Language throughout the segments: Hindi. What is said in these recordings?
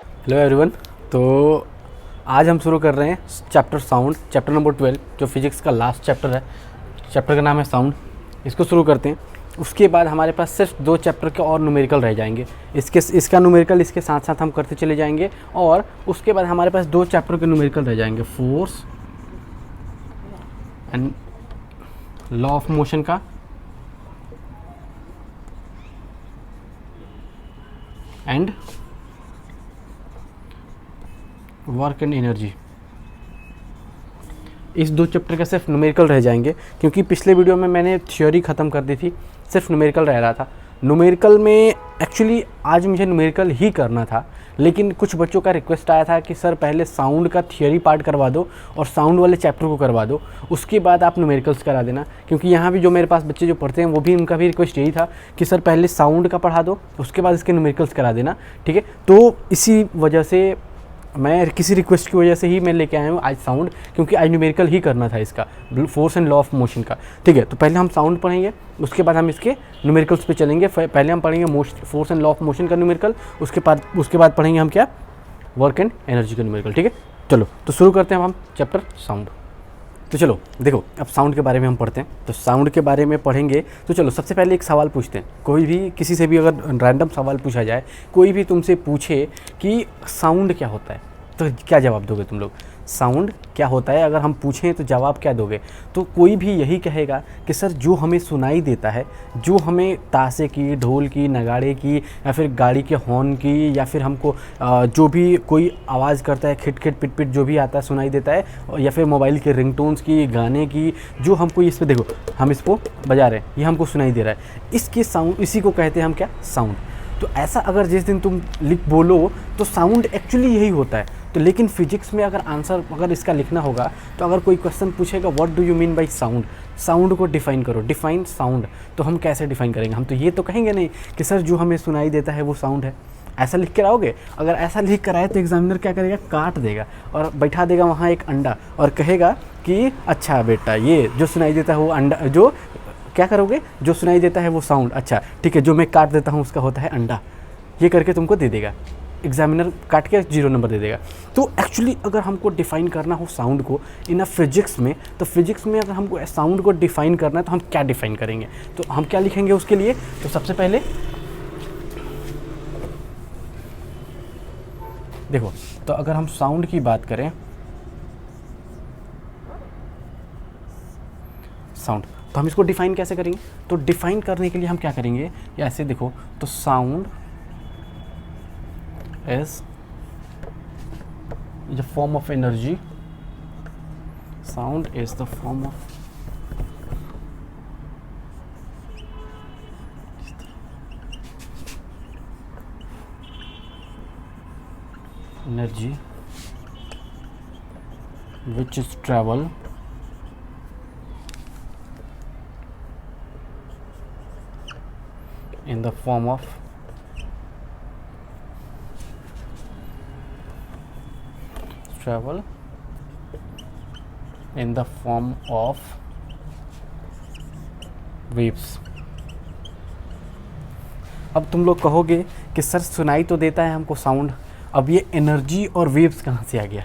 Hello everyone. तो आज हम शुरू कर रहे हैं चैप्टर साउंड, चैप्टर नंबर 12, जो फिजिक्स का लास्ट चैप्टर है। चैप्टर का नाम है साउंड। इसको शुरू करते हैं। उसके बाद हमारे पास सिर्फ 2 चैप्टर के और न्यूमेरिकल रह जाएंगे। इसका न्यूमेरिकल इसके साथ साथ हम करते चले जाएंगे, और उसके बाद हमारे पास 2 चैप्टर के न्यूमेरिकल रह जाएंगे, force and law of motion का एंड वर्क एंड एनर्जी। इस 2 चैप्टर का सिर्फ न्यूमेरिकल रह जाएंगे, क्योंकि पिछले वीडियो में मैंने थ्योरी ख़त्म कर दी थी, सिर्फ न्यूमेरिकल रह रहा था। न्यूमेरिकल में एक्चुअली आज मुझे न्यूमेरिकल ही करना था, लेकिन कुछ बच्चों का रिक्वेस्ट आया था कि सर पहले साउंड का थियोरी पार्ट करवा दो और साउंड वाले चैप्टर को करवा दो, उसके बाद आप न्यूमेरिकल्स करा देना। क्योंकि यहाँ भी जो मेरे पास बच्चे जो पढ़ते हैं वो भी, उनका भी रिक्वेस्ट यही था कि सर पहले साउंड का पढ़ा दो, उसके बाद इसके न्यूमेरिकल्स करा देना, ठीक है। तो इसी वजह से मैं किसी रिक्वेस्ट की वजह से ही मैं लेके आया हूँ आज साउंड, क्योंकि आज न्यूमेरिकल ही करना था इसका, force and law of motion का, ठीक है। तो पहले हम साउंड पढ़ेंगे, उसके बाद हम इसके न्यूमेरिकल्स पे चलेंगे। पहले हम पढ़ेंगे force and law of motion का न्यूमेरिकल, उसके बाद पढ़ेंगे हम क्या, वर्क एंड एनर्जी का न्यूमेरिकल, ठीक है। चलो तो शुरू करते हैं हम चैप्टर साउंड। तो चलो देखो, अब साउंड के बारे में हम पढ़ते हैं। तो साउंड के बारे में पढ़ेंगे तो चलो सबसे पहले एक सवाल पूछते हैं। कोई भी किसी से भी अगर रैंडम सवाल पूछा जाए, कोई भी तुमसे पूछे कि साउंड क्या होता है, तो क्या जवाब दोगे तुम लोग? साउंड क्या होता है अगर हम पूछें तो जवाब क्या दोगे? तो कोई भी यही कहेगा कि सर जो हमें सुनाई देता है, जो हमें ताशे की, ढोल की, नगाड़े की, या फिर गाड़ी के हॉर्न की, या फिर हमको जो भी कोई आवाज़ करता है, खिट खिट पिट पिट जो भी आता है सुनाई देता है, या फिर मोबाइल के रिंगटोन्स की, गाने की, जो हमको इस पर देखो हम इसको बजा रहे हैं, ये हमको सुनाई दे रहा है, इसके साउंड, इसी को कहते हैं हम क्या, साउंड। तो ऐसा अगर जिस दिन तुम लिख बोलो तो साउंड एक्चुअली यही होता है। तो लेकिन फिजिक्स में अगर आंसर अगर इसका लिखना होगा, तो अगर कोई क्वेश्चन पूछेगा what do you mean by sound, sound को डिफाइन करो, डिफाइन साउंड, तो हम कैसे डिफाइन करेंगे? हम तो ये तो कहेंगे नहीं कि सर जो हमें सुनाई देता है वो साउंड है। ऐसा लिख के आओगे? अगर ऐसा लिख कर आए तो एग्जामिनर क्या करेगा, काट देगा और बैठा देगा वहाँ एक अंडा और कहेगा कि अच्छा बेटा ये जो सुनाई देता है वो अंडा, जो क्या करोगे, जो सुनाई देता है वो साउंड, अच्छा ठीक है, जो मैं काट देता हूँ उसका होता है अंडा। ये करके तुमको दे देगा, एग्जामिनर काट के 0 नंबर दे देगा। तो एक्चुअली अगर हमको डिफ़ाइन करना हो साउंड को इन अ फिजिक्स में, तो फिजिक्स में अगर हमको साउंड को डिफ़ाइन करना है तो हम क्या डिफ़ाइन करेंगे? तो हम क्या लिखेंगे उसके लिए? तो सबसे पहले देखो, तो अगर हम साउंड की बात करें, साउंड, तो हम इसको डिफ़ाइन कैसे करेंगे? तो डिफ़ाइन करने के लिए हम क्या करेंगे, या ऐसे देखो, तो sound is a form of energy. Sound is the form of energy which is travel in the form of travel in the form of waves। अब तुम लोग कहोगे कि सर सुनाई तो देता है हमको साउंड, अब ये एनर्जी और वेव्स कहाँ से आ गया?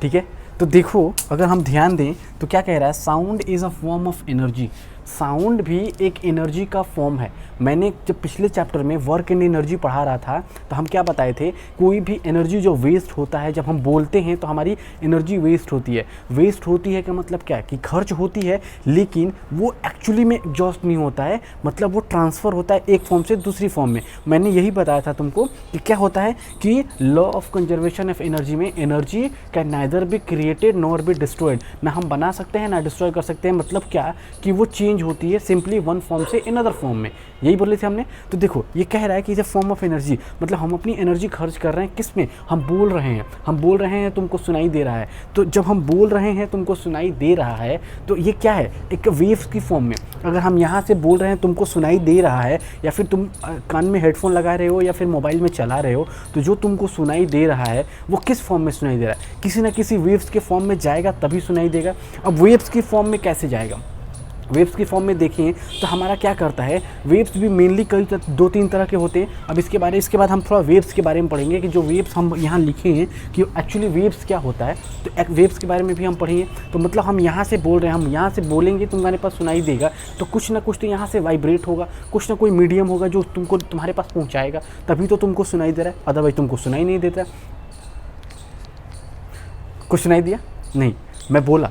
ठीक है, तो देखो अगर हम ध्यान दें तो क्या कह रहा है, sound is a form of energy. Sound भी एक एनर्जी का फॉर्म है। मैंने जब पिछले चैप्टर में वर्क एंड एनर्जी पढ़ा रहा था तो हम क्या बताए थे, कोई भी एनर्जी जो वेस्ट होता है, जब हम बोलते हैं तो हमारी एनर्जी वेस्ट होती है। वेस्ट होती है का मतलब क्या है कि खर्च होती है, लेकिन वो एक्चुअली में एग्जॉस्ट नहीं होता है, मतलब वो ट्रांसफ़र होता है एक फॉर्म से दूसरी फॉर्म में। मैंने यही बताया था तुमको कि क्या होता है कि law of conservation of energy में energy can neither be created nor be destroyed, ना हम बना सकते हैं ना डिस्ट्रॉय कर सकते हैं। मतलब क्या कि वो चेंज होती है सिंपली वन फॉर्म से अनदर फॉर्म में, यही बोले थे हमने। तो देखो ये कह रहा है कि is a form of energy, मतलब हम अपनी एनर्जी खर्च कर रहे हैं किस में, हम बोल रहे हैं, हम बोल रहे हैं तुमको सुनाई दे रहा है। तो जब हम बोल रहे हैं तुमको सुनाई दे रहा है, तो ये क्या है, एक वेव्स की फॉर्म में। अगर हम यहाँ से बोल रहे हैं तुमको सुनाई दे रहा है, या फिर तुम कान में हेडफोन लगा रहे हो या फिर मोबाइल में चला रहे हो, तो जो तुमको सुनाई दे रहा है वो किस फॉर्म में सुनाई दे रहा है, किसी ना किसी वेव्स के फॉर्म में जाएगा तभी सुनाई देगा। अब वेव्स की फॉर्म में कैसे जाएगा, वेव्स की फॉर्म में देखें तो हमारा क्या करता है, वेव्स भी मेनली कई 2-3 तरह के होते हैं। अब इसके बाद हम थोड़ा वेव्स के बारे में पढ़ेंगे कि जो वेव्स हम यहाँ लिखे हैं कि एक्चुअली वेव्स क्या होता है, तो एक वेव्स के बारे में भी हम पढ़ेंगे। तो मतलब हम यहाँ से बोल रहे हैं, हम यहाँ से बोलेंगे तुम्हारे पास सुनाई देगा, तो कुछ ना कुछ तो यहाँ से वाइब्रेट होगा, कुछ ना कोई मीडियम होगा जो तुमको तुम्हारे पास पहुँचाएगा, तभी तो तुमको सुनाई दे रहा है, अदरवाइज तुमको सुनाई नहीं देता। कुछ सुनाई दिया नहीं, मैं बोला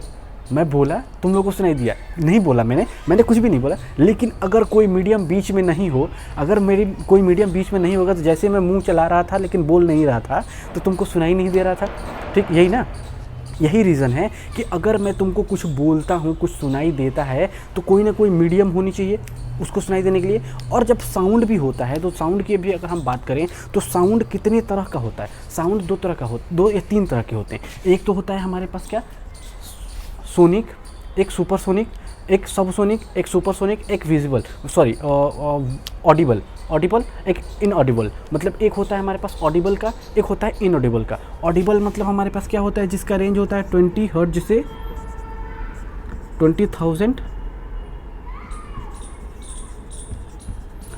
तुम लोगों को सुनाई दिया नहीं, बोला मैंने कुछ भी नहीं बोला। लेकिन अगर कोई मीडियम बीच में नहीं हो, अगर मेरी कोई मीडियम बीच में नहीं होगा, तो जैसे मैं मुंह चला रहा था लेकिन बोल नहीं रहा था, तो तुमको सुनाई नहीं दे रहा था। ठीक, यही ना, यही रीज़न है कि अगर मैं तुमको कुछ बोलता हूँ, कुछ सुनाई देता है, तो कोई ना कोई मीडियम होनी चाहिए उसको सुनाई देने के लिए। और जब साउंड भी होता है, तो साउंड की भी अगर हम बात करें तो साउंड कितने तरह का होता है, साउंड 2 तरह का 2 या 3 तरह के होते हैं। एक तो होता है हमारे पास क्या, सोनिक, एक सुपरसोनिक, एक सबसोनिक, एक सुपरसोनिक, एक विजिबल ऑडिबल, एक इनऑडिबल। मतलब एक होता है हमारे पास ऑडिबल का, एक होता है इनऑडिबल का। ऑडिबल मतलब हमारे पास क्या होता है, जिसका रेंज होता है 20 हर्ट्ज से 20,000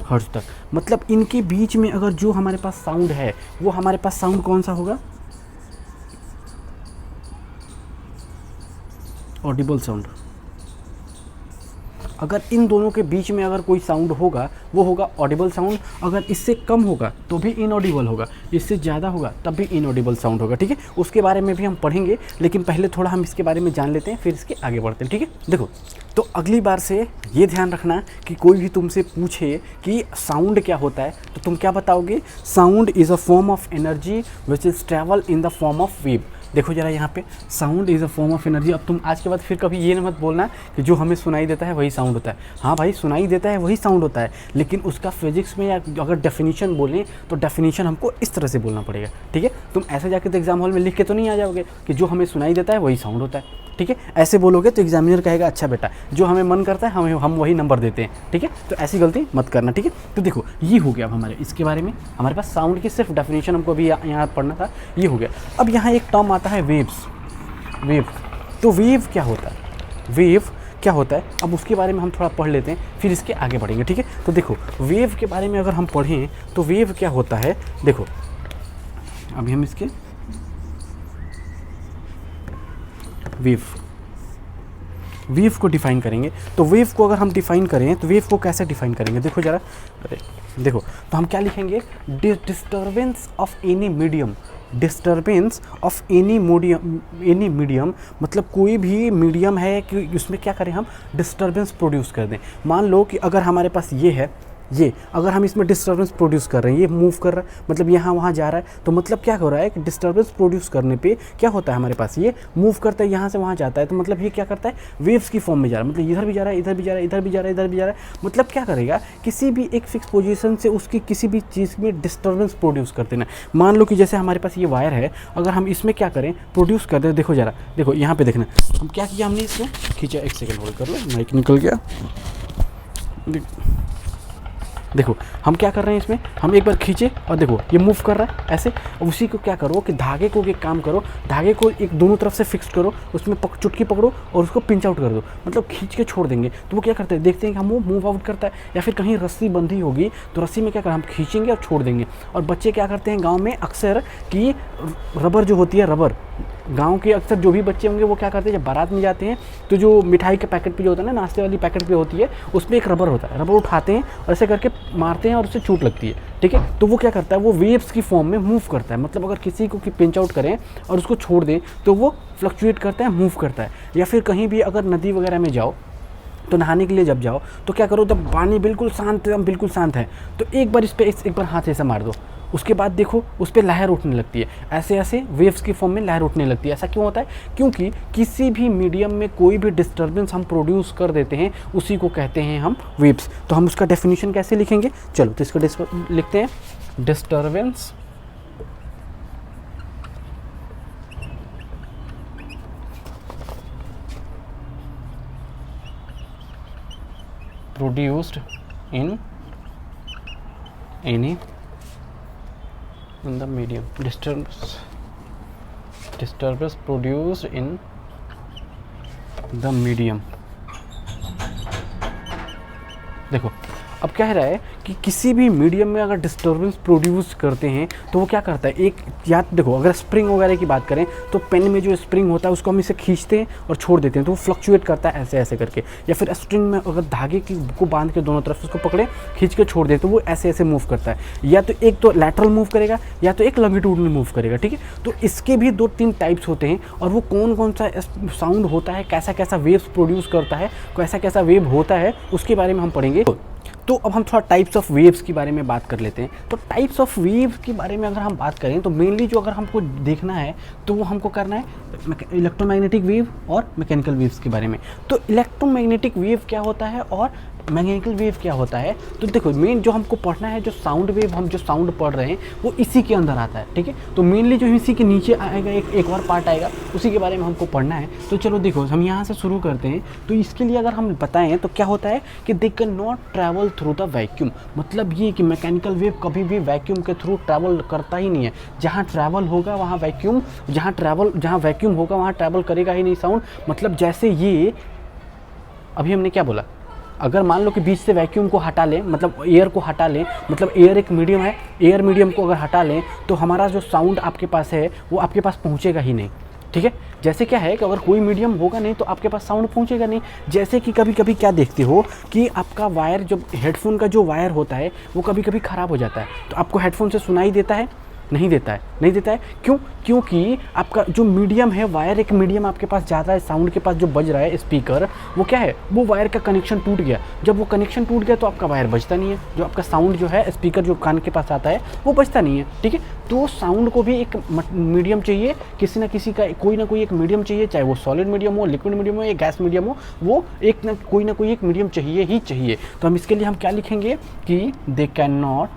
हर्ट्ज तक। मतलब इनके बीच में अगर जो हमारे पास साउंड है, वो हमारे पास साउंड कौन सा होगा, ऑडिबल साउंड। अगर इन दोनों के बीच में अगर कोई साउंड होगा, वो होगा ऑडिबल साउंड। अगर इससे कम होगा तो भी इनऑडिबल होगा, इससे ज़्यादा होगा तब भी इनऑडिबल साउंड होगा। ठीक है, उसके बारे में भी हम पढ़ेंगे, लेकिन पहले थोड़ा हम इसके बारे में जान लेते हैं, फिर इसके आगे बढ़ते हैं। ठीक है, देखो, तो अगली बार से ये ध्यान रखना कि कोई भी तुमसे पूछे कि साउंड क्या होता है, तो तुम क्या बताओगे, sound is a form of energy which is travel in the form of wave. देखो जरा यहाँ पे, sound is a form of energy. अब तुम आज के बाद फिर कभी ये मत बोलना कि जो हमें सुनाई देता है वही साउंड होता है। हाँ भाई, सुनाई देता है वही साउंड होता है, लेकिन उसका फिजिक्स में या अगर डेफिनेशन बोलें तो डेफिनेशन हमको इस तरह से बोलना पड़ेगा। ठीक है, तुम ऐसे जाके तो एग्जाम हॉल में लिख के तो नहीं आ जाओगे कि जो हमें सुनाई देता है वही साउंड होता है। ठीक है, ऐसे बोलोगे तो एग्जामिनर कहेगा अच्छा बेटा, जो हमें मन करता है हम वही नंबर देते हैं। ठीक है, तो ऐसी गलती मत करना। ठीक है, तो देखो ये हो गया अब हमारे इसके बारे में, हमारे पास साउंड की सिर्फ डेफिनेशन हमको अभी यहाँ पढ़ना था, ये हो गया। अब यहाँ एक टर्म आता है वेव्स। तो वेव क्या होता है, वेव क्या होता है, अब उसके बारे में हम थोड़ा पढ़ लेते हैं, फिर इसके आगे बढ़ेंगे। ठीक है, तो देखो वेव के बारे में अगर हम पढ़ें तो वेव क्या होता है, देखो अभी हम इसके वेव को डिफ़ाइन करेंगे। तो वेव को अगर हम डिफ़ाइन करें तो वेव को कैसे डिफ़ाइन करेंगे, देखो ज़रा, देखो तो हम क्या लिखेंगे, disturbance of any medium, disturbance of any medium, मतलब कोई भी मीडियम है कि उसमें क्या करें हम, डिस्टर्बेंस प्रोड्यूस कर दें। मान लो कि अगर हमारे पास ये है, ये अगर हम इसमें डिस्टर्बेंस प्रोड्यूस कर रहे हैं, ये मूव कर रहा है, मतलब यहाँ वहाँ जा रहा है, तो मतलब क्या हो रहा है कि डिस्टर्बेंस प्रोड्यूस करने पे क्या होता है, हमारे पास ये मूव करता है, यहाँ से वहाँ जाता है, तो मतलब ये क्या करता है, वेव्स की फॉर्म में जा रहा है, मतलब इधर भी जा रहा है, इधर भी जा रहा है, इधर भी जा रहा है, इधर भी जा रहा है। मतलब क्या करेगा, किसी भी एक फिक्स पोजीशन से उसकी किसी भी चीज़ में डिस्टर्बेंस प्रोड्यूस कर देना। मान लो कि जैसे हमारे पास ये वायर है, अगर हम इसमें क्या करें, प्रोड्यूस कर दें, देखो जरा, देखो यहाँ पे देखना, हम क्या किया, हमने इसको खींचा, एक सेकेंड होल्ड कर लो, माइक निकल गया। देखो हम क्या कर रहे हैं, इसमें हम एक बार खींचे और देखो ये मूव कर रहा है ऐसे। उसी को क्या करो कि धागे को एक काम करो, धागे को एक दोनों तरफ से फिक्स करो, उसमें चुटकी पकड़ो और उसको पिंच आउट कर दो, मतलब खींच के छोड़ देंगे। तो वो क्या करते हैं, देखते हैं कि हम वो मूव आउट करता है, या फिर कहीं रस्सी बंधी होगी तो रस्सी में क्या करें, हम खींचेंगे और छोड़ देंगे। और बच्चे क्या करते हैं गाँव में अक्सर कि रबर जो होती है, रबर, गांव के अक्सर जो भी बच्चे होंगे वो क्या करते हैं, जब बारात में जाते हैं तो जो मिठाई के पैकेट पे जो होता है ना, नाश्ते वाली पैकेट पे होती है, उसमें एक रबर होता है, रबर उठाते हैं और ऐसे करके मारते हैं और उससे चोट लगती है। ठीक है, तो वो क्या करता है, वो वेव्स की फॉर्म में मूव करता है। मतलब अगर किसी को पिंच आउट करें और उसको छोड़ दें तो वो फ्लक्चुएट करता है, मूव करता है। या फिर कहीं भी अगर नदी वगैरह में जाओ तो नहाने के लिए जब जाओ तो क्या करो, जब पानी बिल्कुल शांत, बिल्कुल शांत है, तो एक बार इस पर एक बार हाथ ऐसा मार दो, उसके बाद देखो उस पर लहर उठने लगती है, ऐसे ऐसे वेव्स की फॉर्म में लहर उठने लगती है। ऐसा क्यों होता है, क्योंकि किसी भी मीडियम में कोई भी डिस्टर्बेंस हम प्रोड्यूस कर देते हैं, उसी को कहते हैं हम वेव्स। तो हम उसका डेफिनेशन कैसे लिखेंगे, चलो तो इसको लिखते हैं, disturbance produced in the medium, disturbance produced in the medium देखो अब कह रहा है कि किसी भी मीडियम में अगर डिस्टर्बेंस प्रोड्यूस करते हैं तो वो क्या करता है, एक या देखो अगर स्प्रिंग वगैरह की बात करें तो पेन में जो स्प्रिंग होता है उसको हम इसे खींचते हैं और छोड़ देते हैं तो वो फ्लक्चुएट करता है ऐसे ऐसे करके, या फिर स्ट्रिंग में अगर धागे को बांध के दोनों तरफ उसको पकड़े खींच के छोड़ दें तो वो ऐसे ऐसे मूव करता है, या तो एक तो लैटरल मूव करेगा या तो एक लॉन्गिट्यूडनल मूव करेगा, ठीक है। तो इसके भी 2-3 टाइप्स होते हैं और वो कौन कौन सा साउंड होता है, कैसा कैसा वेव्स प्रोड्यूस करता है, कैसा कैसा वेव होता है, उसके बारे में हम पढ़ेंगे। तो अब हम थोड़ा टाइप्स ऑफ वेव्स के बारे में बात कर लेते हैं। तो टाइप्स ऑफ वेव्स के बारे में अगर हम बात करें तो मेनली जो अगर हमको देखना है तो वो हमको करना है इलेक्ट्रोमैग्नेटिक वेव और मैकेनिकल वेव्स के बारे में। तो इलेक्ट्रोमैग्नेटिक वेव क्या होता है और मैकेनिकल वेव क्या होता है, तो देखो मेन जो हमको पढ़ना है, जो साउंड वेव हम जो साउंड पढ़ रहे हैं वो इसी के अंदर आता है, ठीक है। तो मेनली जो इसी के नीचे आएगा एक और पार्ट आएगा, उसी के बारे में हमको पढ़ना है। तो चलो देखो हम यहाँ से शुरू करते हैं। तो इसके लिए अगर हम बताएं तो क्या होता है कि they can not travel through the vacuum, मतलब ये कि मैकेनिकल वेव कभी भी वैक्यूम के थ्रू ट्रैवल करता ही नहीं है। जहाँ ट्रैवल होगा वहाँ वैक्यूम, जहाँ वैक्यूम होगा वहाँ ट्रैवल करेगा ही नहीं साउंड। मतलब जैसे ये अभी हमने क्या बोला, अगर मान लो कि बीच से वैक्यूम को हटा लें, मतलब एयर को हटा लें, मतलब एयर एक मीडियम है, एयर मीडियम को अगर हटा लें तो हमारा जो साउंड आपके पास है वो आपके पास पहुंचेगा ही नहीं, ठीक है। जैसे क्या है कि अगर कोई मीडियम होगा नहीं तो आपके पास साउंड पहुंचेगा नहीं। जैसे कि कभी कभी क्या देखते हो कि आपका वायर, जो हेडफोन का जो वायर होता है वो कभी कभी ख़राब हो जाता है, तो आपको हेडफोन से सुनाई देता है, नहीं देता है। क्यों? क्योंकि आपका जो मीडियम है, वायर एक मीडियम आपके पास ज़्यादा है, साउंड के पास जो बज रहा है स्पीकर, वो क्या है, वो वायर का कनेक्शन टूट गया। जब वो कनेक्शन टूट गया तो आपका वायर बजता नहीं है, जो आपका साउंड जो है स्पीकर जो कान के पास आता है वो बजता नहीं है, ठीक है। तो साउंड को भी एक मीडियम चाहिए, किसी ना किसी का कोई ना कोई एक मीडियम चाहिए, चाहे वो सॉलिड मीडियम हो, लिक्विड मीडियम हो या गैस मीडियम हो, वो एक ना कोई एक मीडियम चाहिए ही चाहिए। तो हम इसके लिए हम क्या लिखेंगे कि they can not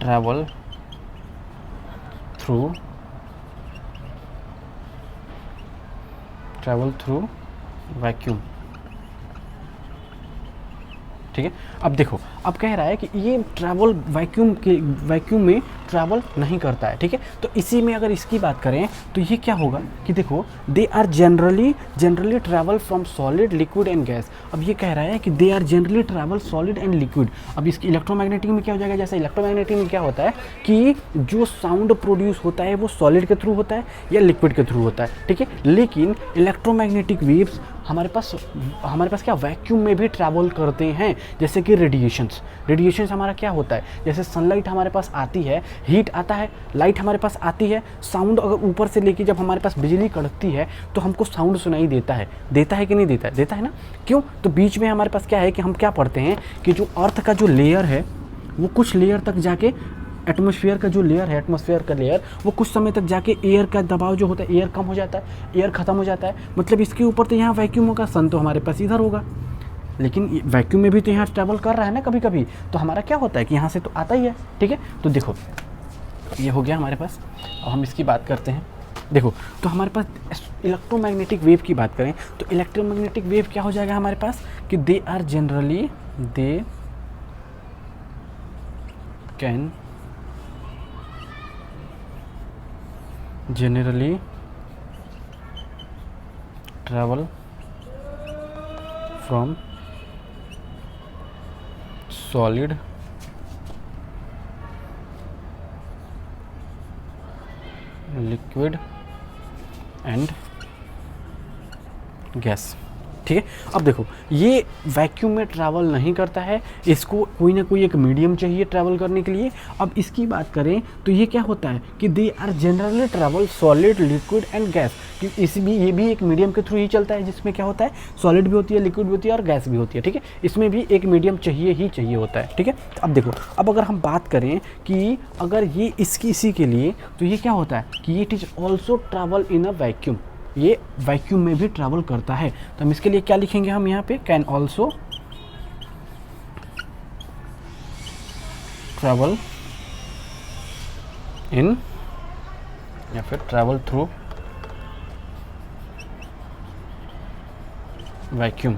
travel through vacuum, ठीक है। अब देखो अब कह रहा है कि ये ट्रैवल वैक्यूम में ट्रैवल नहीं करता है, ठीक है। तो इसी में अगर इसकी बात करें तो ये क्या होगा कि देखो they are generally travel from solid, liquid and gas. अब ये कह रहा है कि they are generally travel solid and liquid. अब इसकी इलेक्ट्रोमैग्नेटिक में क्या हो जाएगा, जैसे इलेक्ट्रोमैग्नेटिक में क्या होता है कि जो साउंड प्रोड्यूस होता है वो सॉलिड के थ्रू होता है या लिक्विड के थ्रू होता है, ठीक है। लेकिन इलेक्ट्रोमैग्नेटिक वेव्स हमारे पास क्या वैक्यूम में भी ट्रैवल करते हैं। जैसे कि रेडिएशंस हमारा क्या होता है, जैसे सनलाइट हमारे पास आती है, हीट आता है, लाइट हमारे पास आती है, साउंड अगर ऊपर से लेके जब हमारे पास बिजली कड़कती है तो हमको साउंड सुनाई देता है कि नहीं देता है ना। क्यों? तो बीच में हमारे पास क्या है कि हम क्या पढ़ते हैं कि जो अर्थ का जो लेयर है वो कुछ लेयर तक जाके एटमॉस्फेयर का जो लेयर है, एटमॉस्फेयर का लेयर वो कुछ समय तक जाके एयर का दबाव जो होता है, एयर कम हो जाता है, एयर ख़त्म हो जाता है। मतलब इसके ऊपर तो यहाँ वैक्यूम होगा, सन तो हमारे पास इधर होगा, लेकिन वैक्यूम में भी तो यहाँ ट्रैवल कर रहा है ना कभी कभी, तो हमारा क्या होता है कि यहाँ से तो आता ही है, ठीक है। तो देखो ये हो गया हमारे पास। अब हम इसकी बात करते हैं। देखो तो हमारे पास इलेक्ट्रोमैग्नेटिक वेव की बात करें तो इलेक्ट्रोमैग्नेटिक वेव क्या हो जाएगा हमारे पास कि they can generally travel from solid, liquid and gas, ठीक है। अब देखो ये वैक्यूम में ट्रैवल नहीं करता है, इसको कोई ना कोई एक मीडियम चाहिए ट्रैवल करने के लिए। अब इसकी बात करें तो ये क्या होता है कि they are generally travel solid, liquid and gas. ये भी एक मीडियम के थ्रू ही चलता है, जिसमें क्या होता है सॉलिड भी होती है, लिक्विड भी होती है और गैस भी होती है, ठीक है। इसमें भी एक मीडियम चाहिए होता है, ठीक है। अब देखो अब अगर हम बात करें कि अगर ये इसी के लिए तो ये क्या होता है कि it is also travel in a vacuum, ये वैक्यूम में भी ट्रैवल करता है। तो हम इसके लिए क्या लिखेंगे, हम यहाँ पे कैन ऑल्सो ट्रैवल इन या फिर ट्रैवल थ्रू वैक्यूम,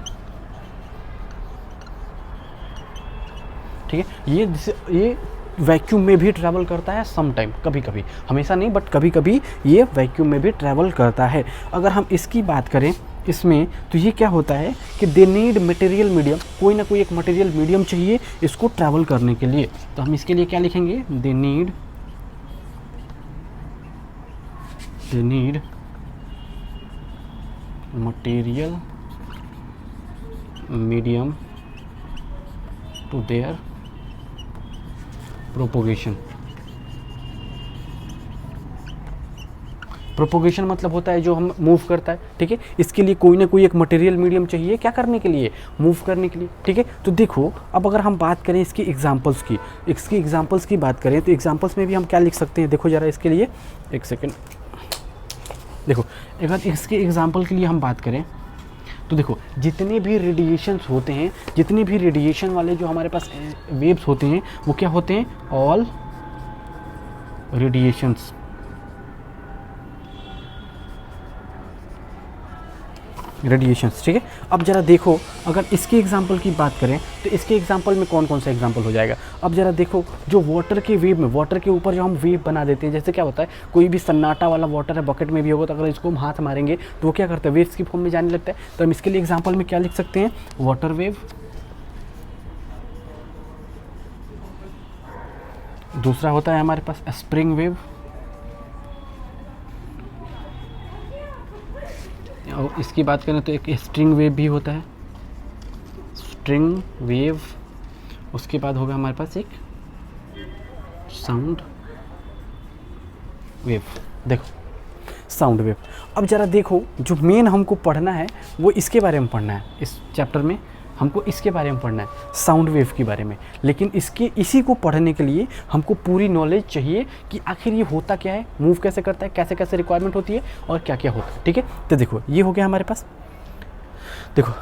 ठीक है। ये वैक्यूम में भी ट्रैवल करता है सम टाइम, कभी कभी, हमेशा नहीं बट कभी कभी ये वैक्यूम में भी ट्रैवल करता है। अगर हम इसकी बात करें इसमें, तो ये क्या होता है कि दे नीड मटेरियल मीडियम, कोई ना कोई एक मटेरियल मीडियम चाहिए इसको ट्रैवल करने के लिए। तो हम इसके लिए क्या लिखेंगे, they need material medium to their propagation. Propagation मतलब होता है जो हम मूव करता है, ठीक है। इसके लिए कोई ना कोई एक मटेरियल मीडियम चाहिए क्या करने के लिए, मूव करने के लिए, ठीक है। तो देखो अब अगर हम बात करें इसकी एग्जांपल्स की बात करें तो एग्जांपल्स में भी हम क्या लिख सकते हैं, देखो ज़रा इसके लिए एक सेकेंड। देखो अगर इसके एग्जांपल के लिए हम बात करें तो देखो जितने भी रेडिएशंस होते हैं, जितने भी रेडिएशन वाले जो हमारे पास वेव्स होते हैं वो क्या होते हैं, ऑल रेडिएशंस। ठीक है। अब ज़रा देखो अगर इसके एग्जांपल की बात करें तो इसके एग्जांपल में कौन कौन सा एग्जांपल हो जाएगा। अब ज़रा देखो जो वाटर के वेव में, वाटर के ऊपर जो हम वेव बना देते हैं, जैसे क्या होता है कोई भी सन्नाटा वाला वाटर है, बकेट में भी होगा तो अगर इसको हम हाथ मारेंगे तो वो क्या करता है, वेव्स की फॉर्म में जाने लगता है। तो हम इसके लिए एग्जाम्पल में क्या लिख सकते हैं, वाटर वेव। दूसरा होता है हमारे पास स्प्रिंग वेव, और इसकी बात करें तो एक स्ट्रिंग वेव भी होता है, स्ट्रिंग वेव। उसके बाद होगा हमारे पास एक साउंड वेव। देखो साउंड वेव। अब ज़रा देखो जो मेन हमको पढ़ना है वो इसके बारे में पढ़ना है, इस चैप्टर में हमको इसके बारे में पढ़ना है, साउंड वेव के बारे में। लेकिन इसी को पढ़ने के लिए हमको पूरी नॉलेज चाहिए कि आखिर ये होता क्या है, मूव कैसे करता है, कैसे कैसे रिक्वायरमेंट होती है और क्या क्या होता है, ठीक है। तो देखो ये हो गया हमारे पास, देखो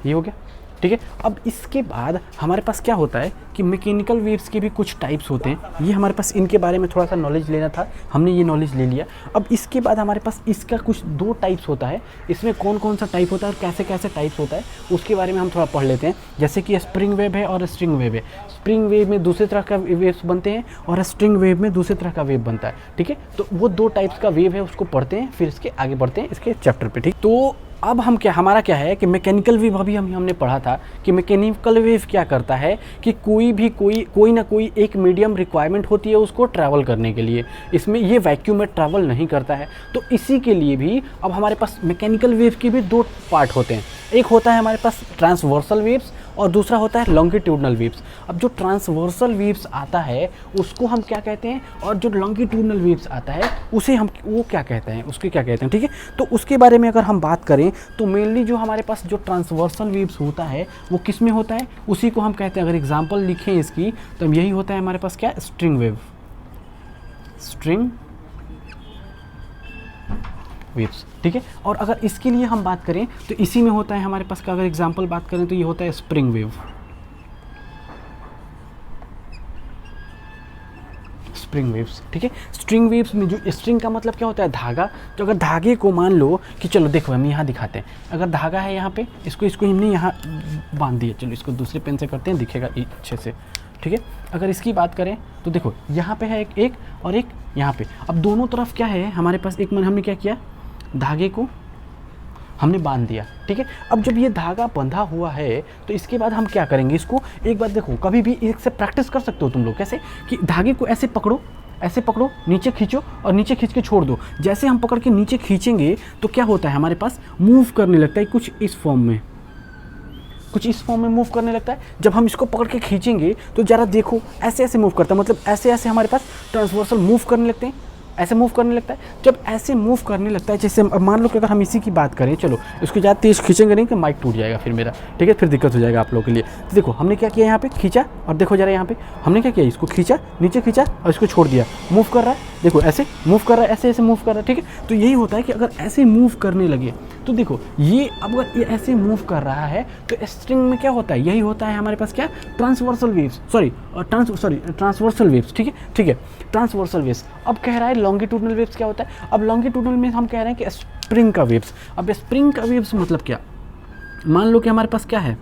ये हो गया, ठीक है। अब इसके बाद हमारे पास क्या होता है कि मैकेनिकल वेव्स के भी कुछ टाइप्स होते हैं। ये हमारे पास इनके बारे में थोड़ा सा नॉलेज लेना था, हमने ये नॉलेज ले लिया। अब इसके बाद हमारे पास इसका कुछ 2 टाइप्स होता है, इसमें कौन कौन सा टाइप होता है और कैसे कैसे टाइप्स होता है उसके बारे में हम थोड़ा पढ़ लेते हैं। जैसे कि स्प्रिंग वेव है और स्ट्रिंग वेव है। स्प्रिंग वेव में दूसरे तरह का वेव्स बनते हैं और स्ट्रिंग वेव में दूसरे तरह का वेव बनता है, ठीक है। तो वो 2 टाइप्स का वेव है, उसको पढ़ते हैं, फिर इसके आगे बढ़ते हैं इसके चैप्टर पे, ठीक। तो अब हम हमारा क्या है कि मैकेनिकल वेव अभी हमने पढ़ा था कि मैकेनिकल वेव क्या करता है कि कोई ना कोई एक मीडियम रिक्वायरमेंट होती है उसको ट्रैवल करने के लिए। इसमें ये वैक्यूम में ट्रैवल नहीं करता है। तो इसी के लिए भी अब हमारे पास मैकेनिकल वेव के भी 2 पार्ट होते हैं। एक होता है हमारे पास ट्रांसवर्सल वेव्स और दूसरा होता है लॉन्गिट्यूडनल वेव्स। अब जो ट्रांसवर्सल वेव्स आता है उसको हम क्या कहते हैं और जो लॉन्गिट्यूडनल वेव्स आता है उसे हम वो क्या कहते हैं, उसके क्या कहते हैं, ठीक है। तो उसके बारे में अगर हम बात करें तो मेनली जो हमारे पास जो ट्रांसवर्सल वेव्स होता है वो किस में होता है, उसी को हम कहते हैं। अगर एग्जांपल लिखें इसकी तो यही होता है हमारे पास क्या, स्ट्रिंग वेव, स्ट्रिंग वेव्स, ठीक है। और अगर इसके लिए हम बात करें तो इसी में होता है हमारे पास का, अगर एग्जांपल बात करें तो ये होता है स्प्रिंग वेव, स्प्रिंग वेव्स, ठीक है। स्ट्रिंग वेव्स में जो स्ट्रिंग का मतलब क्या होता है, धागा। तो अगर धागे को मान लो कि चलो देखो हम यहाँ दिखाते हैं, अगर धागा है यहाँ पे, इसको हमने यहाँ बांध दिया, चलो इसको दूसरे पेन से करते हैं, दिखेगा अच्छे से, ठीक है। अगर इसकी बात करें तो देखो यहाँ पे है एक और एक यहाँ पे। अब दोनों तरफ क्या है हमारे पास, एक हमने क्या किया, धागे को हमने बांध दिया, ठीक है। अब जब ये धागा बंधा हुआ है तो इसके बाद हम क्या करेंगे, इसको एक बार देखो, कभी भी इससे प्रैक्टिस कर सकते हो तुम लोग। कैसे कि धागे को ऐसे पकड़ो, नीचे खींचो और नीचे खींच के छोड़ दो। जैसे हम पकड़ के नीचे खींचेंगे तो क्या होता है हमारे पास, मूव करने लगता है कुछ इस फॉर्म में मूव करने लगता है। जब हम इसको पकड़ के खींचेंगे तो ज़रा देखो ऐसे ऐसे मूव करता है, मतलब ऐसे ऐसे हमारे पास ट्रांसवर्सल मूव करने लगते हैं, ऐसे मूव करने लगता है। जब ऐसे मूव करने लगता है, जैसे मान लो कि अगर हम इसी की बात करें, चलो इसको ज़्यादा तेज़ खींचेंगे नहीं तो माइक टूट जाएगा फिर मेरा, ठीक है, फिर दिक्कत हो जाएगा आप लोगों के लिए। तो देखो हमने क्या किया, यहाँ पे खींचा और देखो जरा यहाँ पे हमने क्या किया, इसको खींचा, नीचे खींचा और इसको छोड़ दिया, मूव कर रहा है, देखो ऐसे मूव कर रहा है, ऐसे ऐसे मूव कर रहा है, ठीक है। तो यही होता है कि अगर ऐसे मूव करने लगे तो देखो ये, अब अगर ये ऐसे मूव कर रहा है तो स्ट्रिंग में क्या होता है, यही होता है हमारे पास क्या, ट्रांसवर्सल वेव्स, ट्रांसवर्सल वेव्स, ठीक है, ट्रांसवर्सल वेव्स। अब कह रहा है लॉन्गिट्यूडनल वेव्स क्या होता है। अब लॉन्गिट्यूडनल में हम कह रहे हैं कि स्प्रिंग का वेव्स। अब स्प्रिंग का वेव्स मतलब क्या, मान लो कि हमारे पास क्या है,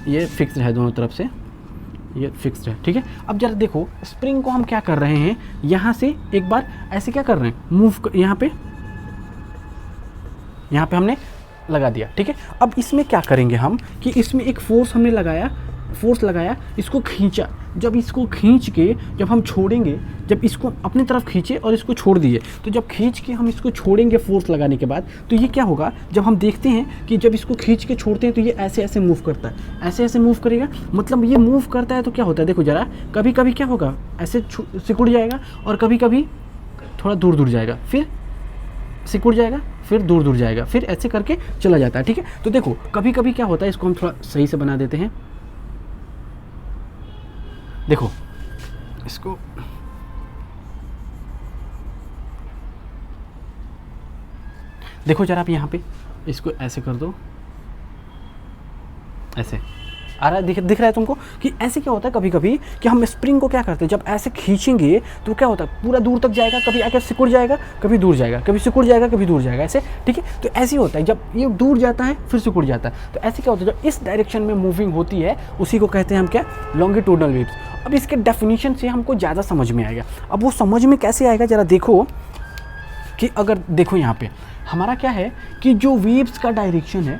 ये फिक्स्ड है दोनों तरफ से, ये फिक्स्ड है, ठीक है। अब जरा देखो स्प्रिंग को हम क्या कर रहे हैं, यहाँ से एक बार ऐसे क्या कर रहे हैं, मूव, यहाँ पे हमने लगा दिया, ठीक है। अब इसमें क्या करेंगे हम कि इसमें एक फोर्स हमने लगाया, इसको खींचा, जब इसको खींच के जब हम छोड़ेंगे, जब इसको अपनी तरफ खींचे और इसको छोड़ दिए, तो जब खींच के हम इसको छोड़ेंगे फोर्स लगाने के बाद, तो ये क्या होगा, जब हम देखते हैं कि जब इसको खींच के छोड़ते हैं तो ये ऐसे ऐसे मूव करता है, ऐसे ऐसे मूव करेगा, मतलब ये मूव करता है तो क्या होता है, देखो ज़रा, कभी कभी क्या होगा, ऐसे सिकुड़ जाएगा और कभी कभी थोड़ा दूर दूर जाएगा, फिर सिकुड़ जाएगा, फिर दूर दूर जाएगा, फिर ऐसे करके चला जाता है, ठीक है। तो देखो कभी कभी क्या होता है, इसको हम थोड़ा सही से बना देते हैं, देखो इसको देखो जरा, आप यहाँ पे इसको ऐसे कर दो, ऐसे आ रहा है, दिख रहा है तुमको कि ऐसे क्या होता है कभी कभी कि हम स्प्रिंग को क्या करते हैं, जब ऐसे खींचेंगे तो क्या होता है, पूरा दूर तक जाएगा, कभी आके सिकुड़ जाएगा, कभी दूर जाएगा, कभी सिकुड़ जाएगा, कभी दूर जाएगा, ऐसे, ठीक है। तो ऐसे ही होता है, जब ये दूर जाता है फिर सिकुड़ जाता है, तो ऐसे क्या होता है, जब इस डायरेक्शन में मूविंग होती है उसी को कहते हैं हम क्या, लॉन्गिट्यूडनल वेव्स। अब इसके डेफिनेशन से हमको ज़्यादा समझ में आएगा। अब वो समझ में कैसे आएगा, ज़रा देखो कि अगर देखो यहाँ पे हमारा क्या है कि जो वेव्स का डायरेक्शन है,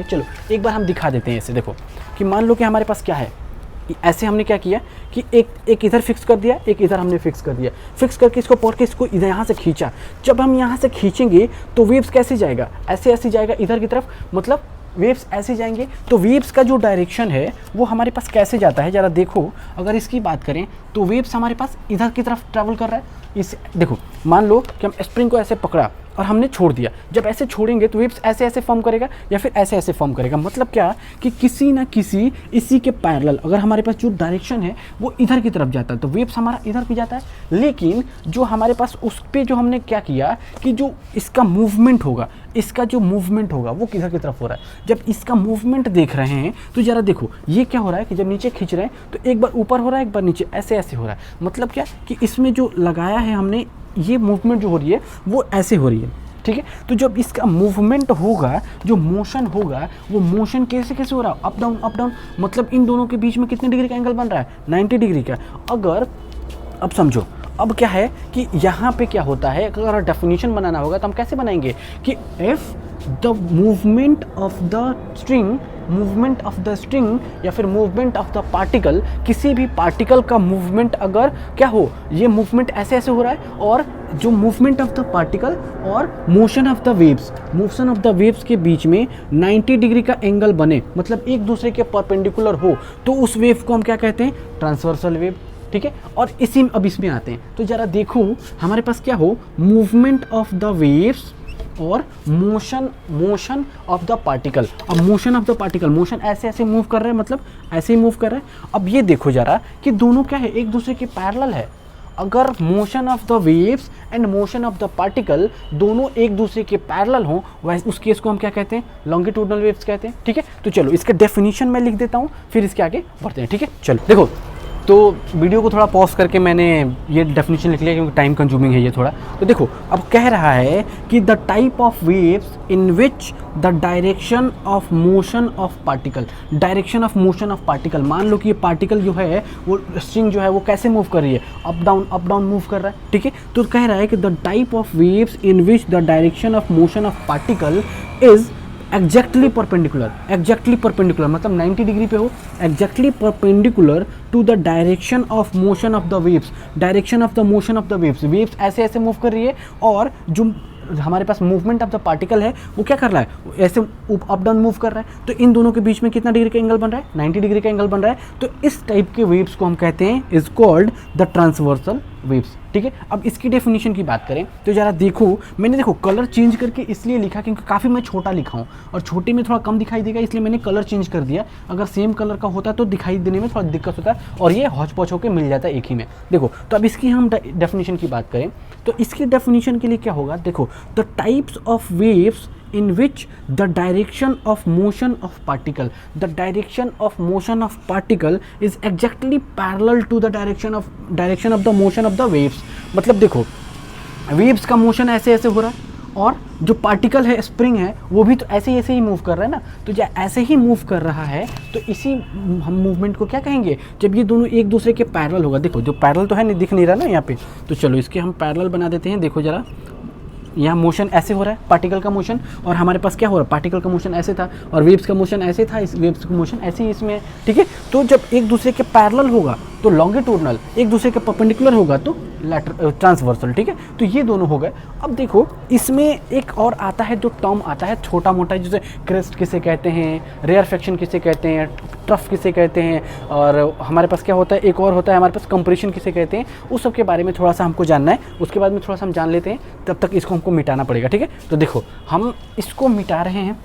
चलो एक बार हम दिखा देते हैं ऐसे, देखो कि मान लो कि हमारे पास क्या है, ऐसे हमने क्या किया कि एक इधर फिक्स कर दिया, एक इधर हमने फिक्स कर दिया, फिक्स करके इसको पकड़ के इसको इधर यहाँ से खींचा, जब हम यहाँ से खींचेंगे तो वेव्स कैसे जाएगा, ऐसे ऐसे जाएगा इधर की तरफ, मतलब वेव्स ऐसे जाएंगे। तो वेव्स का जो डायरेक्शन है वो हमारे पास कैसे जाता है, ज़रा देखो, अगर इसकी बात करें तो वेव्स हमारे पास इधर की तरफ ट्रैवल कर रहा है। इस देखो मान लो कि हम स्प्रिंग को ऐसे पकड़ा और हमने छोड़ दिया, जब ऐसे छोड़ेंगे तो वेव्स ऐसे ऐसे फॉर्म करेगा या फिर ऐसे ऐसे फॉर्म करेगा, मतलब क्या कि किसी ना किसी इसी के पैरेलल अगर हमारे पास जो डायरेक्शन है वो इधर की तरफ जाता है तो वेव्स हमारा इधर भी जाता है। लेकिन जो हमारे पास उस पर जो हमने क्या किया कि जो इसका मूवमेंट होगा वो किधर की तरफ हो रहा है। जब इसका मूवमेंट देख रहे हैं तो ज़रा देखो ये क्या हो रहा है कि जब नीचे खींच रहे हैं तो एक बार ऊपर हो रहा है, एक बार नीचे, ऐसे ऐसे हो रहा है। मतलब क्या कि इसमें जो लगाया है हमने, ये मूवमेंट जो हो रही है वो ऐसे हो रही है, ठीक है। तो जब इसका मूवमेंट होगा, जो मोशन होगा, वो मोशन कैसे कैसे हो रहा है, अप डाउन, मतलब इन दोनों के बीच में कितने डिग्री का एंगल बन रहा है, 90 डिग्री का। अगर अब समझो, अब क्या है कि यहाँ पे क्या होता है, अगर डेफिनेशन बनाना होगा तो हम कैसे बनाएंगे कि if the movement of the string या फिर मूवमेंट ऑफ द पार्टिकल, किसी भी पार्टिकल का मूवमेंट अगर क्या हो, ये मूवमेंट ऐसे ऐसे हो रहा है, और जो मूवमेंट ऑफ द पार्टिकल और मोशन ऑफ द वेव्स के बीच में 90 डिग्री का एंगल बने, मतलब एक दूसरे के परपेंडिकुलर हो, तो उस वेव को हम क्या कहते हैं, ट्रांसवर्सल वेव, ठीक है। और अब इसमें आते हैं, तो जरा देखो हमारे पास क्या हो, मूवमेंट ऑफ द वेव्स और मोशन ऑफ द पार्टिकल। अब motion of the particle, motion ऐसे ऐसे मूव कर रहे हैं, मतलब ऐसे ही मूव कर रहे हैं। अब ये देखो जरा कि दोनों क्या है, एक दूसरे के पैरेलल है। अगर motion of the waves and motion of the particle दोनों एक दूसरे के पैरेलल हों, वैसे उस केस को हम क्या कहते हैं, लॉन्गिट्यूडनल वेव्स कहते हैं, ठीक है। तो चलो इसका डेफिनेशन मैं लिख देता हूँ, फिर इसके आगे बढ़ते हैं, ठीक है। चलो देखो, तो वीडियो को थोड़ा पॉज करके मैंने ये डेफिनेशन लिख लिया क्योंकि टाइम कंज्यूमिंग है ये थोड़ा। तो देखो अब कह रहा है कि the type of waves in which the direction of motion of particle, मान लो कि ये पार्टिकल जो है वो स्ट्रिंग जो है वो कैसे मूव कर रही है, अप डाउन मूव कर रहा है, ठीक है। तो कह रहा है कि the type of waves in which the direction of motion of particle is exactly perpendicular, मतलब 90 डिग्री पे हो, exactly perpendicular to the direction of motion of the waves, waves ऐसे ऐसे मूव कर रही है, और जो हमारे पास मूवमेंट ऑफ द पार्टिकल है वो क्या कर रहा है, ऐसे अप डाउन मूव कर रहा है। तो इन दोनों के बीच में कितना डिग्री का एंगल बन रहा है, 90 डिग्री का एंगल बन रहा है। तो इस टाइप के वेव्स को हम कहते हैं, is called the transversal waves, ठीक है। अब इसकी डेफिनेशन की बात करें तो जरा देखो, मैंने देखो कलर चेंज करके इसलिए लिखा क्योंकि काफ़ी मैं छोटा लिखा हूँ और छोटे में थोड़ा कम दिखाई देगा, इसलिए मैंने कलर चेंज कर दिया। अगर सेम कलर का होता तो दिखाई देने में थोड़ा दिक्कत होता है, और ये हौच पौच होकर मिल जाता है एक ही में। देखो तो अब इसकी हम डेफिनेशन की बात करें तो इसकी डेफिनेशन के लिए क्या होगा, देखो the types of waves in which the direction of motion of particle is exactly parallel to the direction of the motion of the waves। मतलब देखो वेव्स का मोशन ऐसे ऐसे हो रहा है, और जो पार्टिकल है, स्प्रिंग है, वो भी तो ऐसे ही मूव कर रहा है ना। तो जब ऐसे ही मूव कर रहा है तो इसी हम मूवमेंट को क्या कहेंगे, जब ये दोनों एक दूसरे के पैरेलल होगा। देखो जो पैरेलल तो है नहीं, दिख नहीं रहा ना यहाँ पे, तो चलो इसके हम पैरेलल बना देते हैं। देखो जरा यहाँ मोशन ऐसे हो रहा है पार्टिकल का मोशन, और हमारे पास क्या हो रहा है, पार्टिकल का मोशन ऐसे था और वेव्स का मोशन ऐसे था, इस वेव्स का मोशन ऐसे ही इसमें, ठीक है। तो जब एक दूसरे के पैरेलल होगा तो लॉन्गिट्यूडनल, एक दूसरे के परपेंडिकुलर होगा तो ट्रांसवर्सल, ठीक है। तो ये दोनों हो गए। अब देखो इसमें एक और आता है जो टर्म आता है छोटा मोटा, जैसे क्रेस्ट किसे कहते हैं, रेयरफेक्शन किसे कहते हैं, ट्रफ किसे कहते हैं, और हमारे पास क्या होता है, एक और होता है हमारे पास कंप्रेशन किसे कहते हैं। उस सब के बारे में थोड़ा सा हमको जानना है, उसके बाद में थोड़ा सा हम जान लेते हैं, तब तक इसको हमको मिटाना पड़ेगा, ठीक है। तो देखो हम इसको मिटा रहे हैं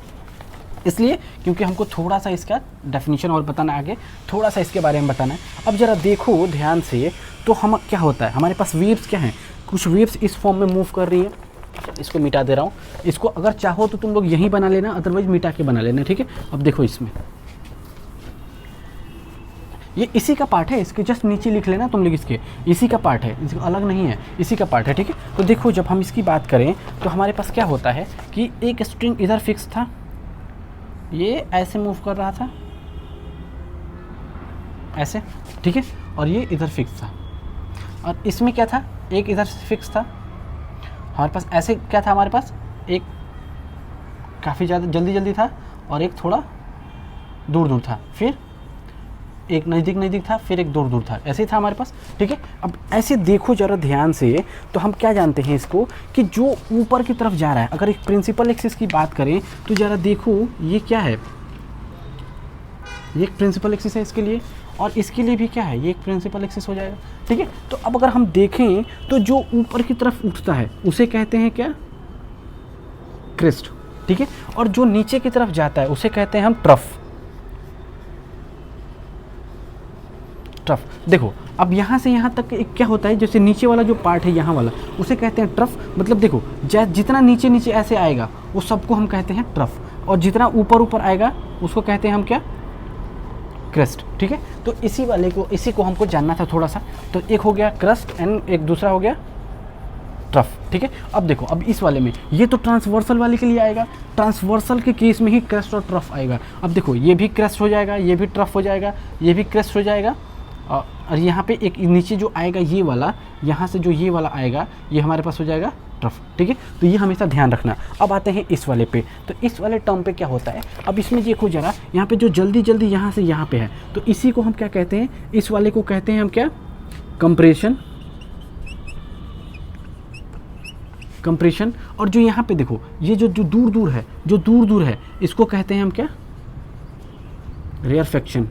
इसलिए क्योंकि हमको थोड़ा सा इसका डेफिनेशन और बताना, आगे थोड़ा सा इसके बारे में बताना है। अब ज़रा देखो ध्यान से, तो हम क्या होता है, हमारे पास वेव्स क्या हैं, कुछ वेव्स इस फॉर्म में मूव कर रही हैं। इसको मिटा दे रहा हूँ, इसको अगर चाहो तो तुम लोग यहीं बना लेना, अदरवाइज मिटा के बना लेना, ठीक है। अब देखो इसमें ये इसी का पार्ट है, इसके जस्ट नीचे लिख लेना तुम लोग, इसके इसी का पार्ट है, इसका अलग नहीं है, इसी का पार्ट है, ठीक है। तो देखो जब हम इसकी बात करें तो हमारे पास क्या होता है कि एक स्ट्रिंग इधर फिक्स था, ये ऐसे मूव कर रहा था ऐसे, ठीक है, और ये इधर फिक्स था, और इसमें क्या था, एक इधर फिक्स था हमारे पास, ऐसे क्या था हमारे पास, एक काफ़ी ज़्यादा जल्दी था और एक थोड़ा दूर था, फिर एक नज़दीक था, फिर एक दूर था, ऐसे ही था हमारे पास, ठीक है। अब ऐसे देखो ज़रा ध्यान से, तो हम क्या जानते हैं इसको कि जो ऊपर की तरफ जा रहा है, अगर एक प्रिंसिपल एक्सिस की बात करें तो ज़रा देखो ये क्या है, ये एक प्रिंसिपल एक्सिस है इसके लिए, और इसके लिए भी क्या है, ये एक प्रिंसिपल एक्सिस हो जाएगा, ठीक है। तो अब अगर हम देखें तो जो ऊपर की तरफ उठता है उसे कहते हैं क्या, क्रेस्ट, ठीक है, और जो नीचे की तरफ जाता है उसे कहते हैं हम ट्रफ। देखो अब यहाँ से यहाँ तक एक क्या होता है, जैसे नीचे वाला जो पार्ट है यहाँ वाला, उसे कहते हैं ट्रफ। मतलब देखो जितना नीचे नीचे ऐसे आएगा वो सबको हम कहते हैं ट्रफ, और जितना ऊपर ऊपर आएगा उसको कहते हैं हम क्या, क्रेस्ट, ठीक है। तो इसी को हमको जानना था थोड़ा सा। तो एक हो गया क्रस्ट एंड एक दूसरा हो गया ट्रफ, ठीक है। अब देखो अब इस वाले में, ये तो ट्रांसवर्सल वाले के लिए आएगा, ट्रांसवर्सल के केस में ही क्रेस्ट और ट्रफ आएगा। अब देखो ये भी क्रेस्ट हो जाएगा, ये भी ट्रफ हो जाएगा, ये भी क्रेस्ट हो जाएगा, और यहाँ पे एक नीचे जो आएगा ये वाला, यहाँ से जो ये वाला आएगा ये हमारे पास हो जाएगा ट्रफ, ठीक है। तो ये हमेशा ध्यान रखना। अब आते हैं इस वाले पे, तो इस वाले टर्म पे क्या होता है, अब इसमें देखो जरा, यहाँ पे जो जल्दी यहाँ से यहाँ पे है, तो इसी को हम क्या कहते हैं, इस वाले को कहते हैं हम क्या, कंप्रेशन। और जो यहाँ पे देखो ये जो दूर है इसको कहते हैं हम क्या, रेयरफेक्शन।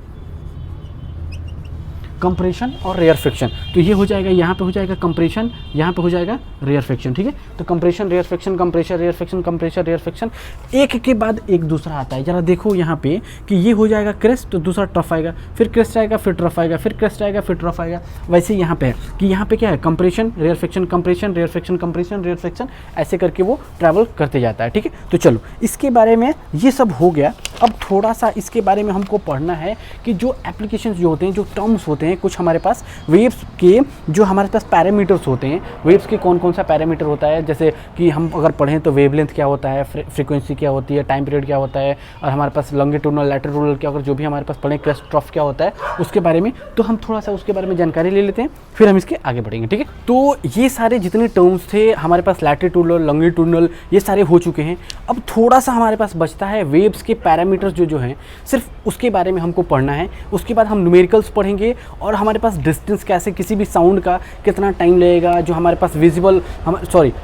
कंप्रेशन और रेयरफेक्शन, तो ये हो जाएगा, यहाँ पे हो जाएगा कंप्रेशन, यहाँ पे हो जाएगा रेयरफेक्शन, ठीक है। तो compression rarefaction, compression rarefaction, compression rarefaction, एक के बाद एक दूसरा आता है। जरा देखो यहाँ पे कि ये हो जाएगा क्रेस्ट, तो दूसरा ट्रफ आएगा, फिर क्रेस्ट आएगा, फिर ट्रफ आएगा, फिर क्रेस्ट आएगा, फिर ट्रफ आएगा। वैसे यहाँ पे है कि यहाँ पे क्या है, compression rarefaction, compression rarefaction, compression rarefaction, ऐसे करके वो ट्रैवल करते जाता है, ठीक है। तो चलो इसके बारे में ये सब हो गया। अब थोड़ा सा इसके बारे में हमको पढ़ना है कि जो एप्लीकेशंस जो होते हैं, जो टर्म्स होते हैं कुछ हमारे पास वेव्स के, जो हमारे पास पैरामीटर्स होते हैं, वेव्स के कौन कौन सा पैरामीटर होता है, जैसे कि हम अगर पढ़ें तो वेवलेंथ क्या होता है, फ्रीक्वेंसी क्या होती है, टाइम पीरियड क्या होता है, और हमारे पास लॉन्गिट्यूडनल लैटिट्यूडनल क्या, अगर जो भी हमारे पास पढ़ें, क्रेस्ट ट्रफ क्या होता है उसके बारे में, तो हम थोड़ा सा उसके बारे में जानकारी ले लेते हैं, फिर हम इसके आगे बढ़ेंगे, ठीक है। तो ये सारे जितने टर्म्स थे हमारे पास, लैटिट्यूडनल, लॉन्गिट्यूडनल, ये सारे हो चुके हैं। अब थोड़ा सा हमारे पास बचता है वेव्स के पैरामीटर्स जो हैं, सिर्फ उसके बारे में हमको पढ़ना है। उसके बाद हम न्यूमेरिकल्स पढ़ेंगे, और हमारे पास डिस्टेंस कैसे, किसी भी साउंड का कितना टाइम लगेगा, जो हमारे पास विजिबल,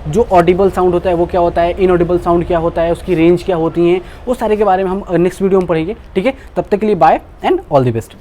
जो ऑडिबल साउंड होता है वो क्या होता है, इनऑडिबल साउंड क्या होता है, उसकी रेंज क्या होती है, वो सारे के बारे में हम नेक्स्ट वीडियो में पढ़ेंगे, ठीक है। तब तक के लिए bye and all the best.